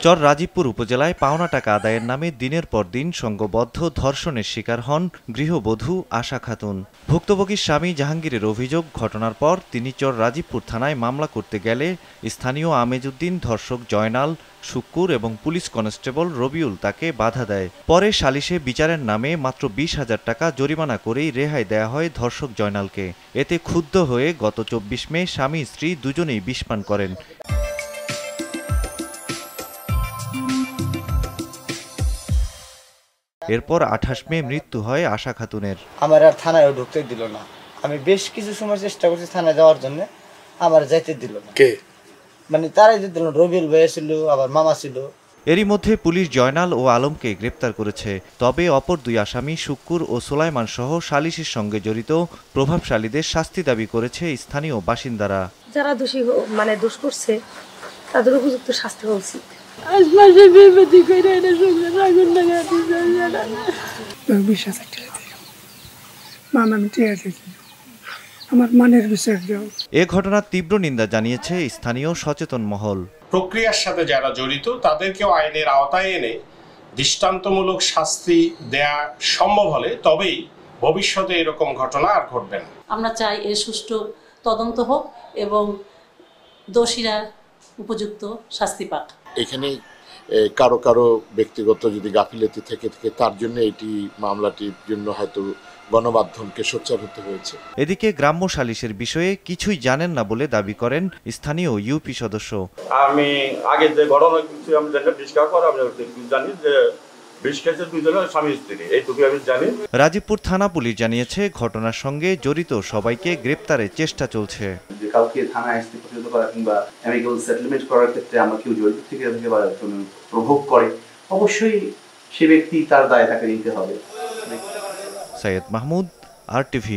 চর রাজীবপুর উপজেলায় পাওনা টাকা আদায়ের নামে দিনের পর দিন সংঘবদ্ধ ধর্ষণের শিকার হন গৃহবধূ আশা খাতুন। ভুক্তভোগীর স্বামী জাহাঙ্গীরের অভিযোগ, ঘটনার পর তিনি চর রাজীবপুর থানায় মামলা করতে গেলে স্থানীয় আমেজউদ্দিন, ধর্ষক জয়নাল, শুক্কুর এবং পুলিশ কনস্টেবল রবিউল তাকে বাধা দেয়। পরে সালিশে বিচারের নামে মাত্র 20,000 টাকা জরিমানা করেই রেহাই দেয়া হয় ধর্ষক জয়নালকে। এতে ক্ষুব্ধ হয়ে গত 24 মে স্বামী স্ত্রী দুজনেই বিষ পান করেন। এরপর 28 মে মৃত্যু হয় আশা খাতুনের। আমার আর থানায় ঢুকতে দিল না। আমি বেশ কিছু সময় চেষ্টা করছি থানায় যাওয়ার জন্য, আমার যাইতে দিল না। কে মানে তারাই দিল না। রবিউল ভাই ছিল, আবার মামা ছিল। এরই মধ্যে পুলিশ জয়নাল ও আলমকে গ্রেপ্তার করেছে। তবে অপর দুই আসামি শুক্কুর ও সুলাইমান সহ সালিসের সঙ্গে জড়িত প্রভাবশালীদের শাস্তি দাবি করেছে স্থানীয় বাসিন্দারা। যারা দোষী দোষ করছে তাদের উপযুক্ত শাস্তি হওয়া উচিত। এ ঘটনার তীব্র নিন্দা জানিয়েছে স্থানীয় সচেতন মহল। প্রক্রিয়ার সাথে যারা জড়িত তাদেরকেও আইনের আওতায় এনে দৃষ্টান্তমূলক শাস্তি দেয়া সম্ভব হলে তবেই ভবিষ্যতে এরকম ঘটনা আর ঘটবে না। আমরা চাই এর সুষ্ঠু তদন্ত হোক এবং দোষীরা উপযুক্ত শাস্তি পাক। এখানে কারো কারো ব্যক্তিগত যদি গাফিলতি থেকে তার জন্য এটি মামলাটির জন্য হয়তো গণমাধ্যমকে সোচ্চার হতে হয়েছে। এদিকে গ্রাম্য সালিশের বিষয়ে কিছুই জানেন না বলে দাবি করেন স্থানীয় ইউপি সদস্য। আমি আগে যে ঘটনা কিছু আমি জানি যে রাজীবপুর থানা পুলিশ জানিয়েছে, ঘটনার সঙ্গে জড়িত সবাইকে গ্রেপ্তারের চেষ্টা চলছে। কাউকে থানায় আসতে পছন্দ করা কিংবা অ্যামিকেবল সেটেলমেন্ট করার ক্ষেত্রে আমরা কেউ জড়িত থেকে বা প্রভোগ করে, অবশ্যই সে ব্যক্তি তার দায় তাকে নিতে হবে। সৈয়দ মাহমুদ, RTV।